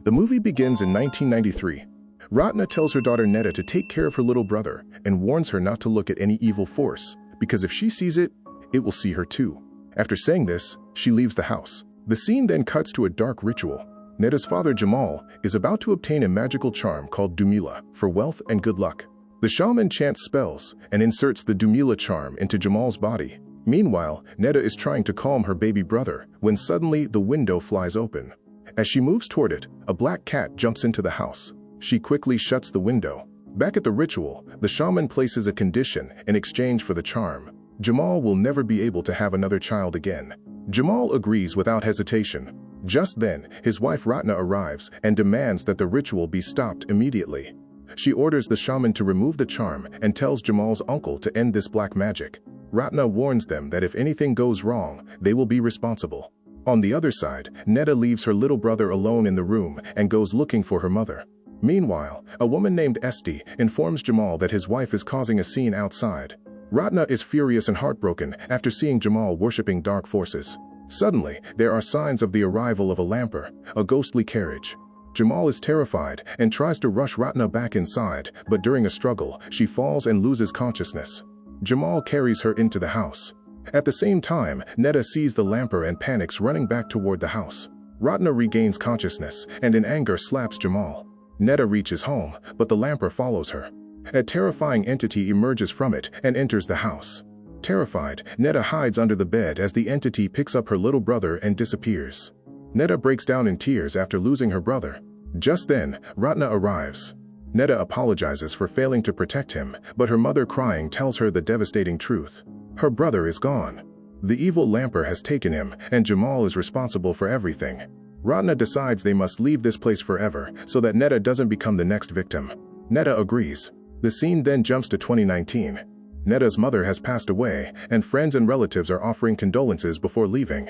The movie begins in 1993. Ratna tells her daughter Netta to take care of her little brother and warns her not to look at any evil force, because if she sees it, it will see her too. After saying this, she leaves the house. The scene then cuts to a dark ritual. Netta's father Jamal is about to obtain a magical charm called Dumila for wealth and good luck. The shaman chants spells and inserts the Dumila charm into Jamal's body. Meanwhile, Netta is trying to calm her baby brother when suddenly the window flies open. As she moves toward it, a black cat jumps into the house. She quickly shuts the window. Back at the ritual, the shaman places a condition in exchange for the charm. Jamal will never be able to have another child again. Jamal agrees without hesitation. Just then, his wife Ratna arrives and demands that the ritual be stopped immediately. She orders the shaman to remove the charm and tells Jamal's uncle to end this black magic. Ratna warns them that if anything goes wrong, they will be responsible. On the other side, Netta leaves her little brother alone in the room and goes looking for her mother. Meanwhile, a woman named Esti informs Jamal that his wife is causing a scene outside. Ratna is furious and heartbroken after seeing Jamal worshipping dark forces. Suddenly, there are signs of the arrival of a Lampor, a ghostly carriage. Jamal is terrified and tries to rush Ratna back inside, but during a struggle, she falls and loses consciousness. Jamal carries her into the house. At the same time, Netta sees the Lampor and panics, running back toward the house. Ratna regains consciousness and in anger slaps Jamal. Netta reaches home, but the Lampor follows her. A terrifying entity emerges from it and enters the house. Terrified, Netta hides under the bed as the entity picks up her little brother and disappears. Netta breaks down in tears after losing her brother. Just then, Ratna arrives. Netta apologizes for failing to protect him, but her mother, crying, tells her the devastating truth. Her brother is gone. The evil Lampor has taken him, and Jamal is responsible for everything. Ratna decides they must leave this place forever so that Netta doesn't become the next victim. Netta agrees. The scene then jumps to 2019. Netta's mother has passed away, and friends and relatives are offering condolences before leaving.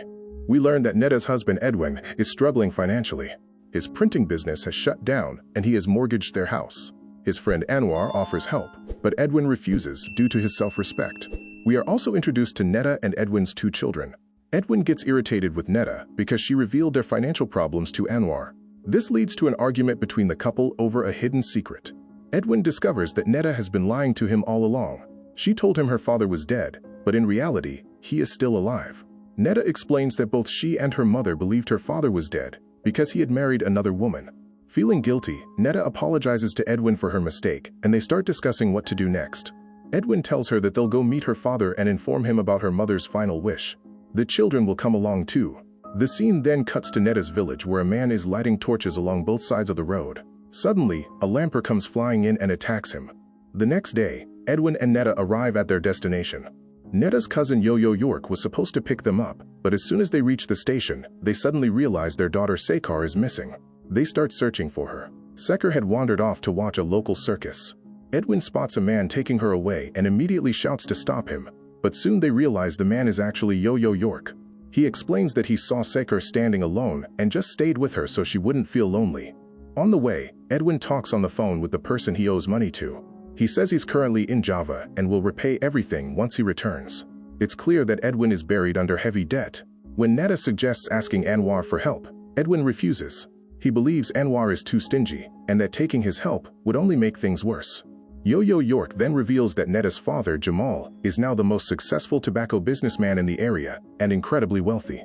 We learn that Netta's husband Edwin is struggling financially. His printing business has shut down, and he has mortgaged their house. His friend Anwar offers help, but Edwin refuses due to his self-respect. We are also introduced to Netta and Edwin's two children. Edwin gets irritated with Netta because she revealed their financial problems to Anwar. This leads to an argument between the couple over a hidden secret. Edwin discovers that Netta has been lying to him all along. She told him her father was dead, but in reality, he is still alive. Netta explains that both she and her mother believed her father was dead because he had married another woman. Feeling guilty, Netta apologizes to Edwin for her mistake, and they start discussing what to do next. Edwin tells her that they'll go meet her father and inform him about her mother's final wish. The children will come along too. The scene then cuts to Netta's village, where a man is lighting torches along both sides of the road. Suddenly, a Lampor comes flying in and attacks him. The next day, Edwin and Netta arrive at their destination. Netta's cousin Yo-Yo York was supposed to pick them up, but as soon as they reach the station, they suddenly realize their daughter Sekar is missing. They start searching for her. Sekar had wandered off to watch a local circus. Edwin spots a man taking her away and immediately shouts to stop him, but soon they realize the man is actually Yo-Yo York. He explains that he saw Sekar standing alone and just stayed with her so she wouldn't feel lonely. On the way, Edwin talks on the phone with the person he owes money to. He says he's currently in Java and will repay everything once he returns. It's clear that Edwin is buried under heavy debt. When Netta suggests asking Anwar for help, Edwin refuses. He believes Anwar is too stingy and that taking his help would only make things worse. Yo-Yo York then reveals that Netta's father, Jamal, is now the most successful tobacco businessman in the area and incredibly wealthy.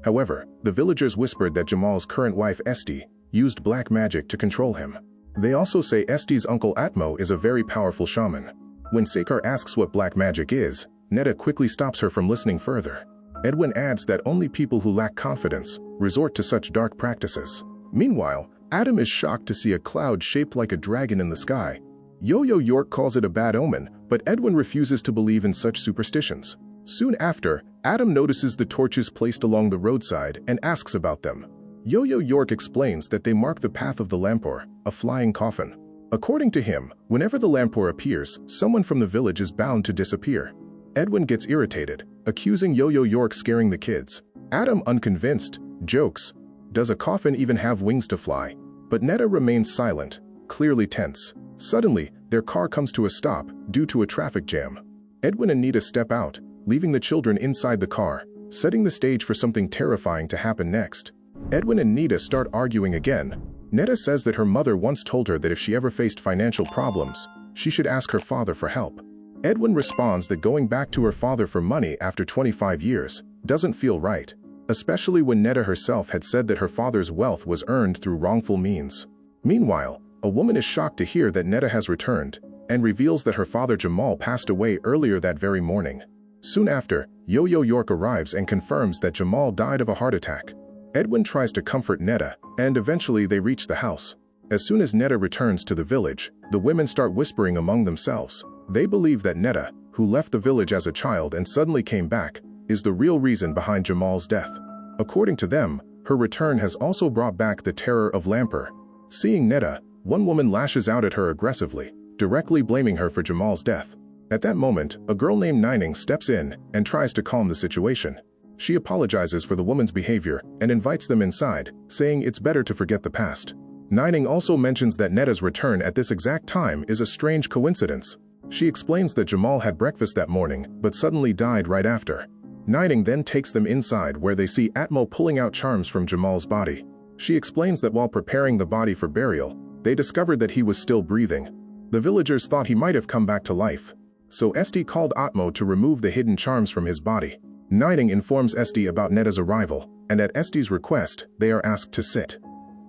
However, the villagers whispered that Jamal's current wife, Esti, used black magic to control him. They also say Esti's uncle Atmo is a very powerful shaman. When Sekar asks what black magic is, Netta quickly stops her from listening further. Edwin adds that only people who lack confidence resort to such dark practices. Meanwhile, Adam is shocked to see a cloud shaped like a dragon in the sky. Yo-Yo York calls it a bad omen, but Edwin refuses to believe in such superstitions. Soon after, Adam notices the torches placed along the roadside and asks about them. Yo-Yo York explains that they mark the path of the Lampor, a flying coffin. According to him, whenever the Lampor appears, someone from the village is bound to disappear. Edwin gets irritated, accusing Yo-Yo York scaring the kids. Adam, unconvinced, jokes, "Does a coffin even have wings to fly?" But Netta remains silent, clearly tense. Suddenly, their car comes to a stop due to a traffic jam. Edwin and Nita step out, leaving the children inside the car, setting the stage for something terrifying to happen next. Edwin and Nita start arguing again. Netta says that her mother once told her that if she ever faced financial problems, she should ask her father for help. Edwin responds that going back to her father for money after 25 years doesn't feel right, especially when Netta herself had said that her father's wealth was earned through wrongful means. Meanwhile, a woman is shocked to hear that Netta has returned and reveals that her father Jamal passed away earlier that very morning. Soon after, Yo-Yo York arrives and confirms that Jamal died of a heart attack. Edwin tries to comfort Netta, and eventually they reach the house. As soon as Netta returns to the village, the women start whispering among themselves. They believe that Netta, who left the village as a child and suddenly came back, is the real reason behind Jamal's death. According to them, her return has also brought back the terror of Lampor. Seeing Netta, one woman lashes out at her aggressively, directly blaming her for Jamal's death. At that moment, a girl named Nining steps in and tries to calm the situation. She apologizes for the woman's behavior and invites them inside, saying it's better to forget the past. Nining also mentions that Netta's return at this exact time is a strange coincidence. She explains that Jamal had breakfast that morning, but suddenly died right after. Nining then takes them inside where they see Atmo pulling out charms from Jamal's body. She explains that while preparing the body for burial, they discovered that he was still breathing. The villagers thought he might have come back to life, so Esti called Atmo to remove the hidden charms from his body. Nining informs Esti about Netta's arrival, and at Esti's request, they are asked to sit.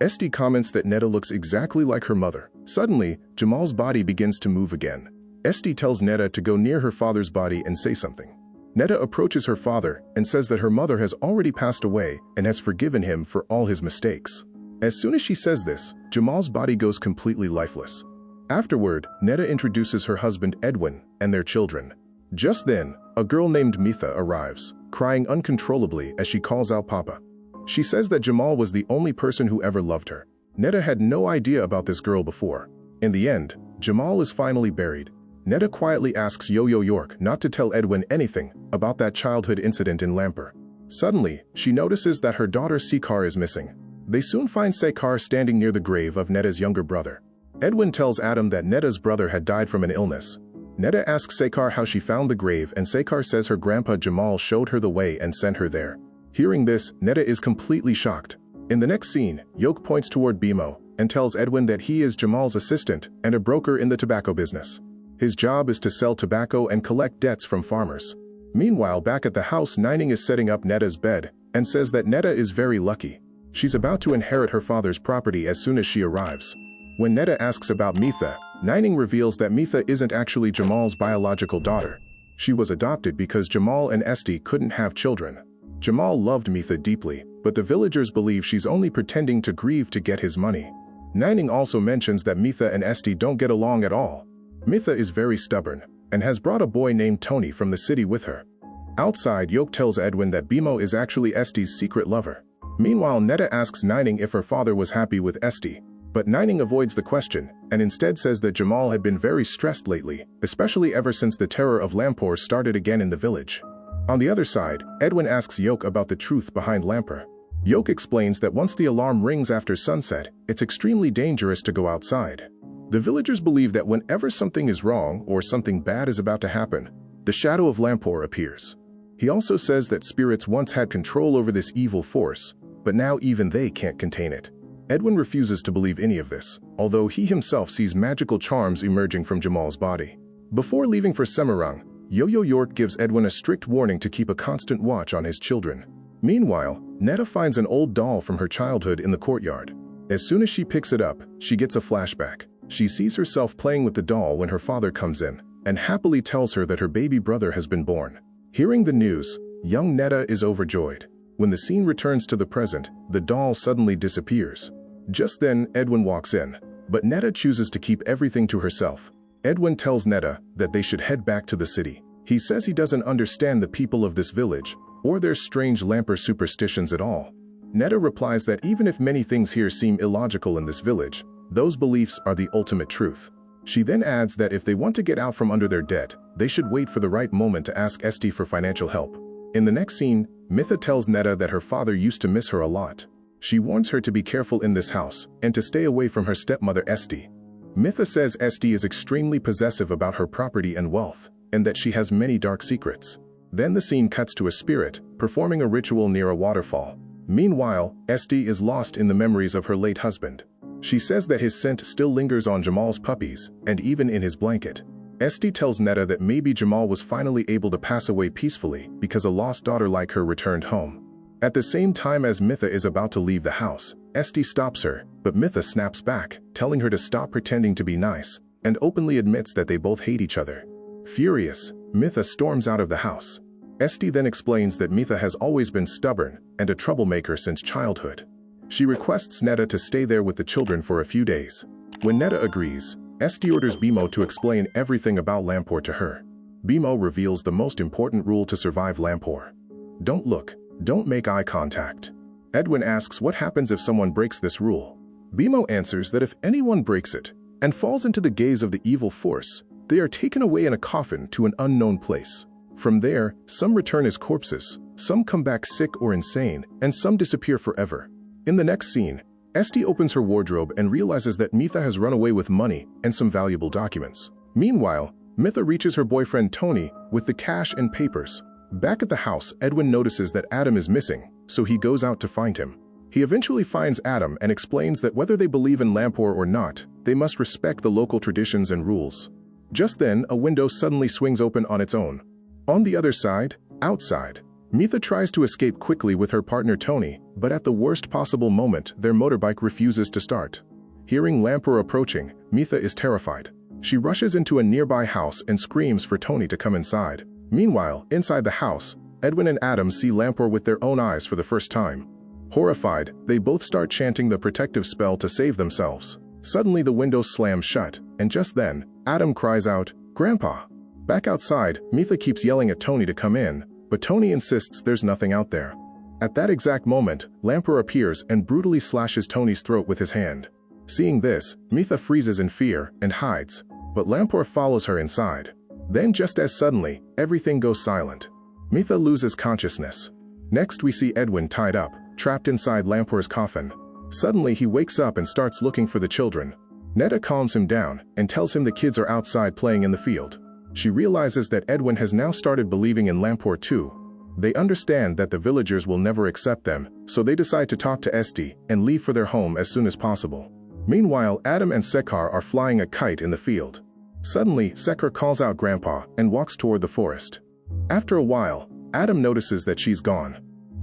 Esti comments that Netta looks exactly like her mother. Suddenly, Jamal's body begins to move again. Esti tells Netta to go near her father's body and say something. Netta approaches her father and says that her mother has already passed away and has forgiven him for all his mistakes. As soon as she says this, Jamal's body goes completely lifeless. Afterward, Netta introduces her husband Edwin and their children. Just then, a girl named Mitha arrives, crying uncontrollably as she calls out Papa. She says that Jamal was the only person who ever loved her. Netta had no idea about this girl before. In the end, Jamal is finally buried. Netta quietly asks Yo-Yo York not to tell Edwin anything about that childhood incident in Lampor. Suddenly, she notices that her daughter Sekar is missing. They soon find Sekar standing near the grave of Netta's younger brother. Edwin tells Adam that Netta's brother had died from an illness. Netta asks Sekar how she found the grave, and Sekar says her grandpa Jamal showed her the way and sent her there. Hearing this, Netta is completely shocked. In the next scene, Yoke points toward Bimo and tells Edwin that he is Jamal's assistant and a broker in the tobacco business. His job is to sell tobacco and collect debts from farmers. Meanwhile, back at the house, Nining is setting up Netta's bed and says that Netta is very lucky. She's about to inherit her father's property as soon as she arrives. When Netta asks about Mitha, Nining reveals that Mitha isn't actually Jamal's biological daughter. She was adopted because Jamal and Esti couldn't have children. Jamal loved Mitha deeply, but the villagers believe she's only pretending to grieve to get his money. Nining also mentions that Mitha and Esti don't get along at all. Mitha is very stubborn and has brought a boy named Tony from the city with her. Outside, Yoke tells Edwin that Bimo is actually Esti's secret lover. Meanwhile, Netta asks Nining if her father was happy with Esti, but Nining avoids the question and instead says that Jamal had been very stressed lately, especially ever since the terror of Lampor started again in the village. On the other side, Edwin asks Yoke about the truth behind Lampor. Yoke explains that once the alarm rings after sunset, it's extremely dangerous to go outside. The villagers believe that whenever something is wrong or something bad is about to happen, the shadow of Lampor appears. He also says that spirits once had control over this evil force, but now even they can't contain it. Edwin refuses to believe any of this, although he himself sees magical charms emerging from Jamal's body. Before leaving for Semarang, Yo-Yo York gives Edwin a strict warning to keep a constant watch on his children. Meanwhile, Netta finds an old doll from her childhood in the courtyard. As soon as she picks it up, she gets a flashback. She sees herself playing with the doll when her father comes in, and happily tells her that her baby brother has been born. Hearing the news, young Netta is overjoyed. When the scene returns to the present, the doll suddenly disappears. Just then, Edwin walks in, but Netta chooses to keep everything to herself. Edwin tells Netta that they should head back to the city. He says he doesn't understand the people of this village, or their strange Lampor superstitions at all. Netta replies that even if many things here seem illogical in this village, those beliefs are the ultimate truth. She then adds that if they want to get out from under their debt, they should wait for the right moment to ask Esti for financial help. In the next scene, Mitha tells Netta that her father used to miss her a lot. She warns her to be careful in this house and to stay away from her stepmother Esti. Mitha says Esti is extremely possessive about her property and wealth, and that she has many dark secrets. Then the scene cuts to a spirit performing a ritual near a waterfall. Meanwhile, Esti is lost in the memories of her late husband. She says that his scent still lingers on Jamal's puppies and even in his blanket. Esti tells Netta that maybe Jamal was finally able to pass away peacefully because a lost daughter like her returned home. At the same time as Mitha is about to leave the house, Esti stops her, but Mitha snaps back, telling her to stop pretending to be nice, and openly admits that they both hate each other. Furious, Mitha storms out of the house. Esti then explains that Mitha has always been stubborn and a troublemaker since childhood. She requests Netta to stay there with the children for a few days. When Netta agrees, Esti orders Bimo to explain everything about Lampor to her. Bimo reveals the most important rule to survive Lampor. Don't look, don't make eye contact. Edwin asks what happens if someone breaks this rule. Bimo answers that if anyone breaks it and falls into the gaze of the evil force, they are taken away in a coffin to an unknown place. From there, some return as corpses, some come back sick or insane, and some disappear forever. In the next scene, Esti opens her wardrobe and realizes that Mitha has run away with money and some valuable documents. Meanwhile, Mitha reaches her boyfriend Tony with the cash and papers. Back at the house, Edwin notices that Adam is missing, so he goes out to find him. He eventually finds Adam and explains that whether they believe in Lampor or not, they must respect the local traditions and rules. Just then, a window suddenly swings open on its own. On the other side, outside, Mitha tries to escape quickly with her partner Tony, but at the worst possible moment, their motorbike refuses to start. Hearing Lampor approaching, Mitha is terrified. She rushes into a nearby house and screams for Tony to come inside. Meanwhile, inside the house, Edwin and Adam see Lampor with their own eyes for the first time. Horrified, they both start chanting the protective spell to save themselves. Suddenly the window slams shut, and just then, Adam cries out, "Grandpa!" Back outside, Mitha keeps yelling at Tony to come in, but Tony insists there's nothing out there. At that exact moment, Lampor appears and brutally slashes Tony's throat with his hand. Seeing this, Mitha freezes in fear and hides, but Lampor follows her inside. Then just as suddenly, everything goes silent. Mitha loses consciousness. Next we see Edwin tied up, trapped inside Lampor's coffin. Suddenly he wakes up and starts looking for the children. Netta calms him down and tells him the kids are outside playing in the field. She realizes that Edwin has now started believing in Lampor too. They understand that the villagers will never accept them, so they decide to talk to Esti and leave for their home as soon as possible. Meanwhile, Adam and Sekar are flying a kite in the field. Suddenly, Sekar calls out Grandpa and walks toward the forest. After a while, Adam notices that she's gone.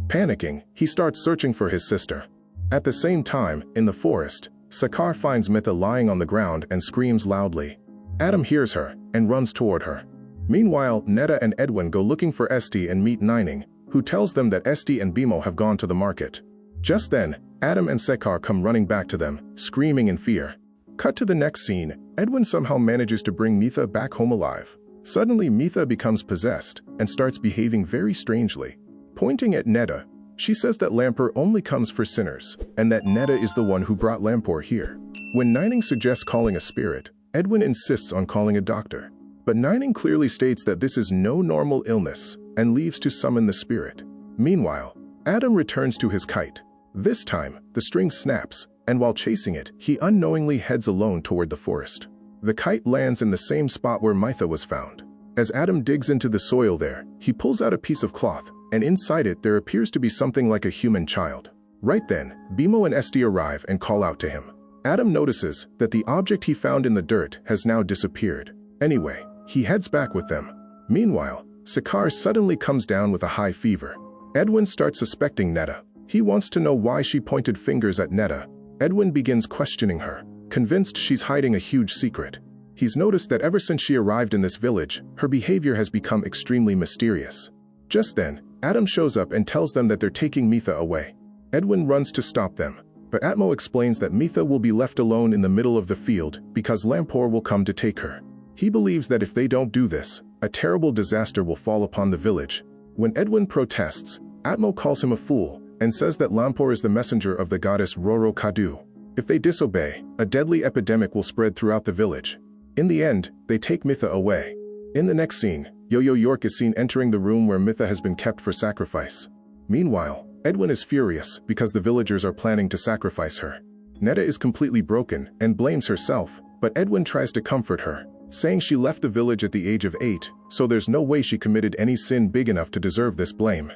Panicking, he starts searching for his sister. At the same time, in the forest, Sekar finds Mitha lying on the ground and screams loudly. Adam hears her and runs toward her. Meanwhile, Netta and Edwin go looking for Esti and meet Nining, who tells them that Esti and Bimo have gone to the market. Just then, Adam and Sekar come running back to them, screaming in fear. Cut to the next scene, Edwin somehow manages to bring Mitha back home alive. Suddenly, Mitha becomes possessed and starts behaving very strangely. Pointing at Netta, she says that Lampor only comes for sinners, and that Netta is the one who brought Lampor here. When Nining suggests calling a spirit, Edwin insists on calling a doctor. But Nining clearly states that this is no normal illness and leaves to summon the spirit. Meanwhile, Adam returns to his kite. This time, the string snaps, and while chasing it, he unknowingly heads alone toward the forest. The kite lands in the same spot where Mitha was found. As Adam digs into the soil there, he pulls out a piece of cloth, and inside it there appears to be something like a human child. Right then, Bimo and Esti arrive and call out to him. Adam notices that the object he found in the dirt has now disappeared. Anyway, he heads back with them. Meanwhile, Sekar suddenly comes down with a high fever. Edwin starts suspecting Netta. He wants to know why she pointed fingers at Netta. Edwin begins questioning her, convinced she's hiding a huge secret. He's noticed that ever since she arrived in this village, her behavior has become extremely mysterious. Just then, Adam shows up and tells them that they're taking Mitha away. Edwin runs to stop them, but Atmo explains that Mitha will be left alone in the middle of the field because Lampor will come to take her. He believes that if they don't do this, a terrible disaster will fall upon the village. When Edwin protests, Atmo calls him a fool and says that Lampor is the messenger of the goddess Roro Kadu. If they disobey, a deadly epidemic will spread throughout the village. In the end, they take Mitha away. In the next scene, Yo-Yo York is seen entering the room where Mitha has been kept for sacrifice. Meanwhile, Edwin is furious because the villagers are planning to sacrifice her. Netta is completely broken and blames herself, but Edwin tries to comfort her, saying she left the village at the age of 8, so there's no way she committed any sin big enough to deserve this blame.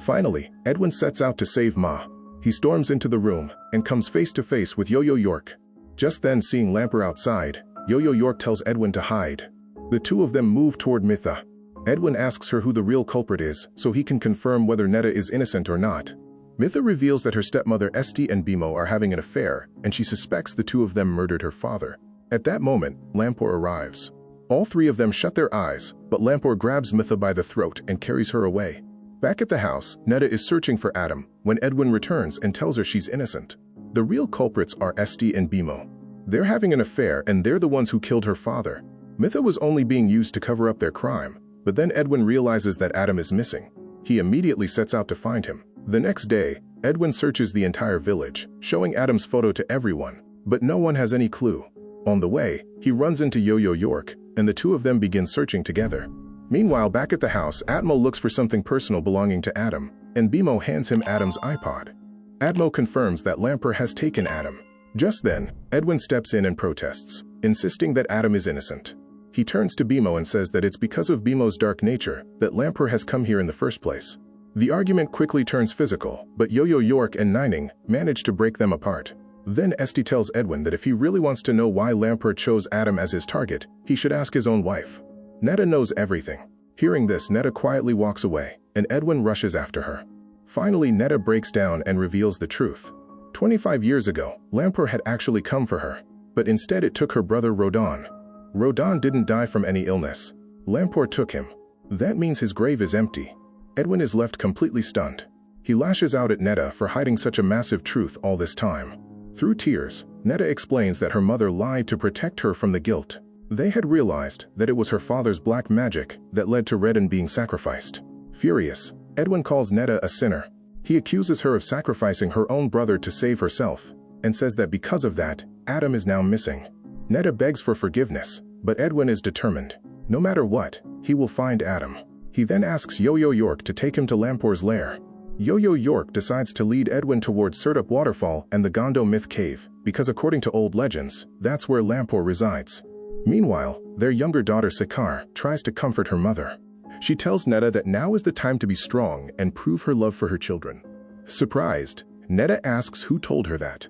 Finally, Edwin sets out to save Ma. He storms into the room and comes face to face with Yo-Yo York. Just then, seeing Lampor outside, Yo-Yo York tells Edwin to hide. The two of them move toward Mitha. Edwin asks her who the real culprit is so he can confirm whether Netta is innocent or not. Mitha reveals that her stepmother Esti and Bimo are having an affair, and she suspects the two of them murdered her father. At that moment, Lampor arrives. All three of them shut their eyes, but Lampor grabs Mitha by the throat and carries her away. Back at the house, Netta is searching for Adam when Edwin returns and tells her she's innocent. The real culprits are Esti and Bimo. They're having an affair and they're the ones who killed her father. Mitha was only being used to cover up their crime, but then Edwin realizes that Adam is missing. He immediately sets out to find him. The next day, Edwin searches the entire village, showing Adam's photo to everyone, but no one has any clue. On the way, he runs into Yo-Yo York, and the two of them begin searching together. Meanwhile, back at the house, Atmo looks for something personal belonging to Adam, and Bimo hands him Adam's iPod. Atmo confirms that Lampor has taken Adam. Just then, Edwin steps in and protests, insisting that Adam is innocent. He turns to Bimo and says that it's because of Bimo's dark nature that Lampor has come here in the first place. The argument quickly turns physical, but Yo-Yo York and Nining manage to break them apart. Then Esti tells Edwin that if he really wants to know why Lampor chose Adam as his target, he should ask his own wife. Netta knows everything. Hearing this, Netta quietly walks away, and Edwin rushes after her. Finally, Netta breaks down and reveals the truth. 25 years ago, Lampor had actually come for her, but instead it took her brother Rodon. Rodon didn't die from any illness. Lampor took him. That means his grave is empty. Edwin is left completely stunned. He lashes out at Netta for hiding such a massive truth all this time. Through tears, Netta explains that her mother lied to protect her from the guilt. They had realized that it was her father's black magic that led to Redden being sacrificed. Furious, Edwin calls Netta a sinner. He accuses her of sacrificing her own brother to save herself, and says that because of that, Adam is now missing. Netta begs for forgiveness, but Edwin is determined. No matter what, he will find Adam. He then asks Yo-Yo York to take him to Lampor's lair. Yo-Yo York decides to lead Edwin towards Sertup Waterfall and the Gondo Myth Cave, because according to old legends, that's where Lampor resides. Meanwhile, their younger daughter Sekar tries to comfort her mother. She tells Netta that now is the time to be strong and prove her love for her children. Surprised, Netta asks who told her that.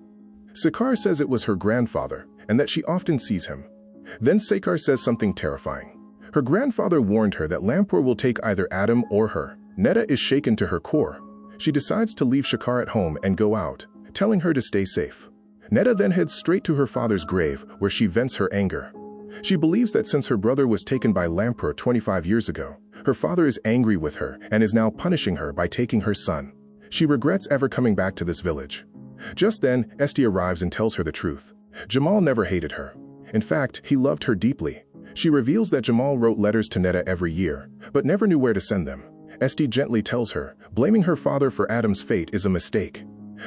Sekar says it was her grandfather, and that she often sees him. Then Sekar says something terrifying. Her grandfather warned her that Lampor will take either Adam or her. Netta is shaken to her core. She decides to leave Sekar at home and go out, telling her to stay safe. Netta then heads straight to her father's grave, where she vents her anger. She believes that since her brother was taken by Lampor 25 years ago, her father is angry with her and is now punishing her by taking her son. She regrets ever coming back to this village. Just then, Esti arrives and tells her the truth. Jamal never hated her. In fact, he loved her deeply. She reveals that Jamal wrote letters to Netta every year, but never knew where to send them. Esti gently tells her, blaming her father for Adam's fate is a mistake.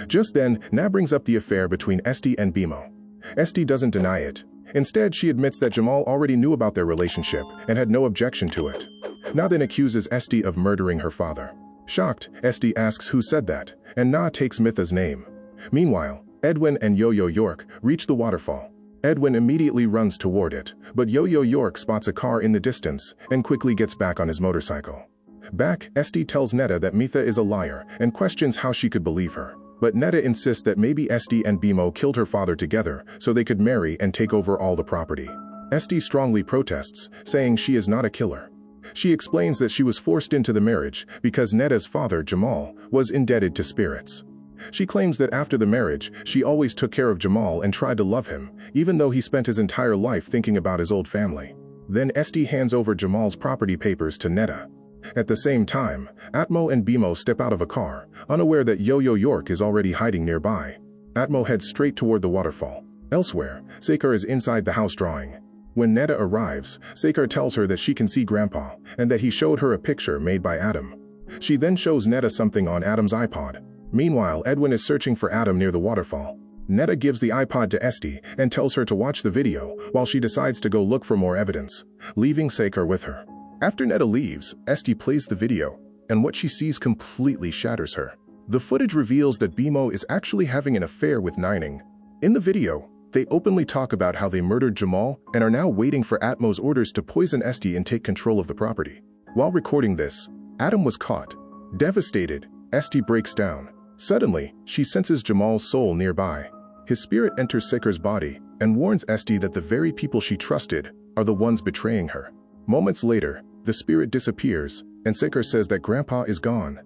Just then, Na brings up the affair between Esti and Bimo. Esti doesn't deny it. Instead, she admits that Jamal already knew about their relationship and had no objection to it. Na then accuses Esti of murdering her father. Shocked, Esti asks who said that, and Na takes Mitha's name. Meanwhile, Edwin and Yo-Yo York reach the waterfall. Edwin immediately runs toward it, but Yo-Yo York spots a car in the distance and quickly gets back on his motorcycle. Back, Esti tells Netta that Mitha is a liar and questions how she could believe her. But Netta insists that maybe Esti and Bimo killed her father together so they could marry and take over all the property. Esti strongly protests, saying she is not a killer. She explains that she was forced into the marriage because Netta's father, Jamal, was indebted to spirits. She claims that after the marriage, she always took care of Jamal and tried to love him, even though he spent his entire life thinking about his old family. Then Esti hands over Jamal's property papers to Netta. At the same time, Atmo and Bimo step out of a car, unaware that Yo-Yo York is already hiding nearby. Atmo heads straight toward the waterfall. Elsewhere, Sekar is inside the house drawing. When Netta arrives, Sekar tells her that she can see Grandpa, and that he showed her a picture made by Adam. She then shows Netta something on Adam's iPod. Meanwhile, Edwin is searching for Adam near the waterfall. Netta gives the iPod to Esti and tells her to watch the video while she decides to go look for more evidence, leaving Sekar with her. After Netta leaves, Esti plays the video, and what she sees completely shatters her. The footage reveals that Bimo is actually having an affair with Nining. In the video, they openly talk about how they murdered Jamal and are now waiting for Atmo's orders to poison Esti and take control of the property. While recording this, Adam was caught. Devastated, Esti breaks down. Suddenly, she senses Jamal's soul nearby. His spirit enters Sekar's body, and warns Esti that the very people she trusted are the ones betraying her. Moments later, the spirit disappears, and Sekar says that Grandpa is gone.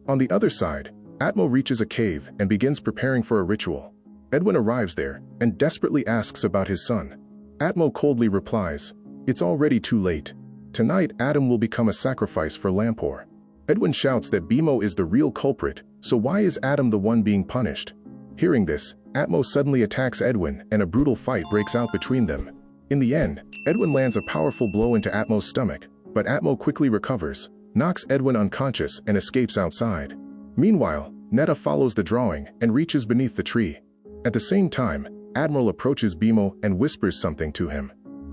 On the other side, Atmo reaches a cave and begins preparing for a ritual. Edwin arrives there and desperately asks about his son. Atmo coldly replies, "It's already too late. Tonight, Adam will become a sacrifice for Lampor." Edwin shouts that Bimo is the real culprit, so why is Adam the one being punished? Hearing this, Atmo suddenly attacks Edwin and a brutal fight breaks out between them. In the end, Edwin lands a powerful blow into Atmo's stomach, but Atmo quickly recovers, knocks Edwin unconscious and escapes outside. Meanwhile, Netta follows the drawing and reaches beneath the tree. At the same time, Admiral approaches Bimo and whispers something to him.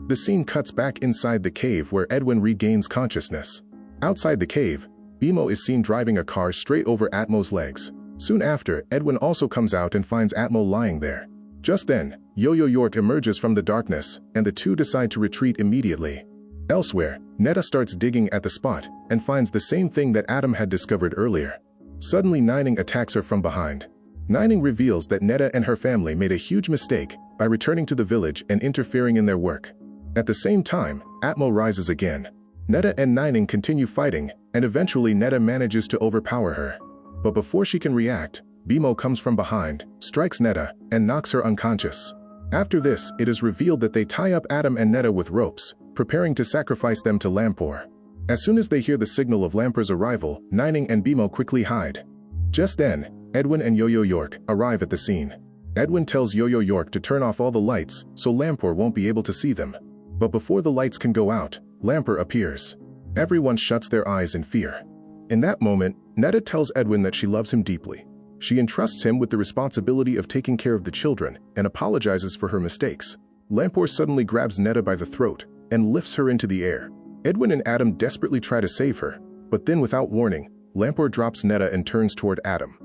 The scene cuts back inside the cave where Edwin regains consciousness. Outside the cave, Bimo is seen driving a car straight over Atmo's legs. Soon after, Edwin also comes out and finds Atmo lying there. Just then, Yo-Yo York emerges from the darkness, and the two decide to retreat immediately. Elsewhere, Netta starts digging at the spot and finds the same thing that Adam had discovered earlier. Suddenly, Nining attacks her from behind. Nining reveals that Netta and her family made a huge mistake by returning to the village and interfering in their work. At the same time, Atmo rises again. Netta and Nining continue fighting, and eventually Netta manages to overpower her. But before she can react, Bimo comes from behind, strikes Netta, and knocks her unconscious. After this, it is revealed that they tie up Adam and Netta with ropes, preparing to sacrifice them to Lampor. As soon as they hear the signal of Lampor's arrival, Nining and Bimo quickly hide. Just then, Edwin and Yo-Yo York arrive at the scene. Edwin tells Yo-Yo York to turn off all the lights so Lampor won't be able to see them. But before the lights can go out, Lampor appears. Everyone shuts their eyes in fear. In that moment, Netta tells Edwin that she loves him deeply. She entrusts him with the responsibility of taking care of the children and apologizes for her mistakes. Lampor suddenly grabs Netta by the throat and lifts her into the air. Edwin and Adam desperately try to save her, but then without warning, Lampor drops Netta and turns toward Adam.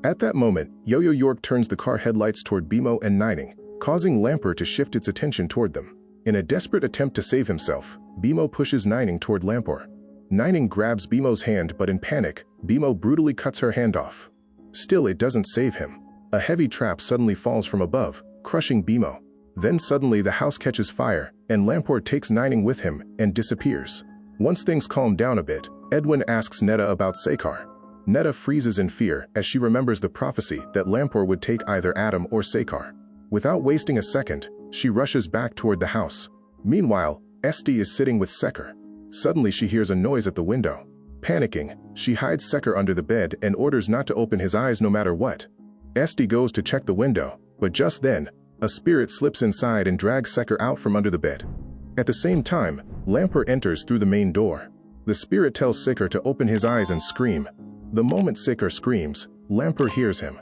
At that moment, Yo-Yo York turns the car headlights toward Bimo and Nining, causing Lampor to shift its attention toward them. In a desperate attempt to save himself, Bimo pushes Nining toward Lampor. Nining grabs Bimo's hand, but in panic, Bimo brutally cuts her hand off. Still, it doesn't save him. A heavy trap suddenly falls from above, crushing Bimo. Then suddenly the house catches fire, and Lampor takes Nining with him and disappears. Once things calm down a bit, Edwin asks Netta about Sekar. Netta freezes in fear as she remembers the prophecy that Lampor would take either Adam or Sekar. Without wasting a second, she rushes back toward the house. Meanwhile, Esti is sitting with Sekar. Suddenly she hears a noise at the window. Panicking, she hides Sekar under the bed and orders not to open his eyes no matter what. Esti goes to check the window, but just then, a spirit slips inside and drags Sekar out from under the bed. At the same time, Lampor enters through the main door. The spirit tells Sekar to open his eyes and scream. The moment Sekar screams, Lampor hears him.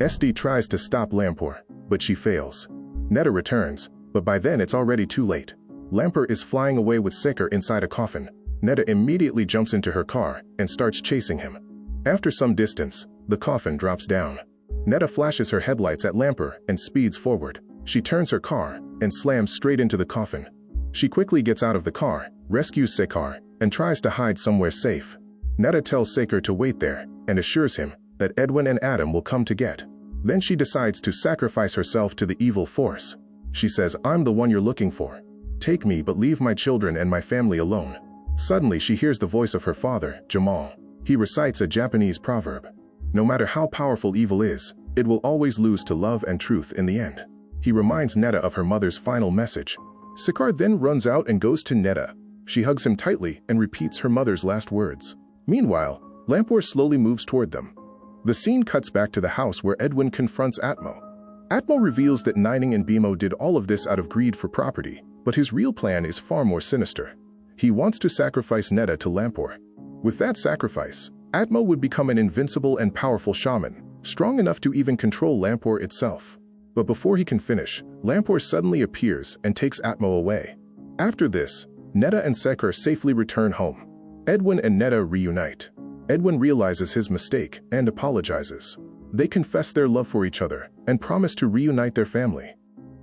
Esti tries to stop Lampor, but she fails. Netta returns, but by then it's already too late. Lampor is flying away with Sekar inside a coffin. Netta immediately jumps into her car and starts chasing him. After some distance, the coffin drops down. Netta flashes her headlights at Lampor and speeds forward. She turns her car and slams straight into the coffin. She quickly gets out of the car, rescues Sekar, and tries to hide somewhere safe. Netta tells Sekar to wait there and assures him that Edwin and Adam will come to get. Then she decides to sacrifice herself to the evil force. She says, "I'm the one you're looking for. Take me, but leave my children and my family alone." Suddenly she hears the voice of her father, Jamal. He recites a Japanese proverb. No matter how powerful evil is, it will always lose to love and truth in the end. He reminds Netta of her mother's final message. Sekar then runs out and goes to Netta. She hugs him tightly and repeats her mother's last words. Meanwhile, Lampor slowly moves toward them. The scene cuts back to the house where Edwin confronts Atmo. Atmo reveals that Nining and Bimo did all of this out of greed for property, but his real plan is far more sinister. He wants to sacrifice Netta to Lampor. With that sacrifice, Atmo would become an invincible and powerful shaman, strong enough to even control Lampor itself. But before he can finish, Lampor suddenly appears and takes Atmo away. After this, Netta and Sekar safely return home. Edwin and Netta reunite. Edwin realizes his mistake and apologizes. They confess their love for each other and promise to reunite their family.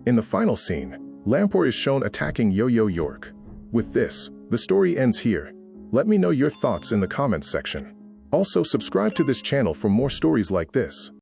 In the final scene, Lampor is shown attacking Yo-Yo York. With this, the story ends here. Let me know your thoughts in the comments section. Also, subscribe to this channel for more stories like this.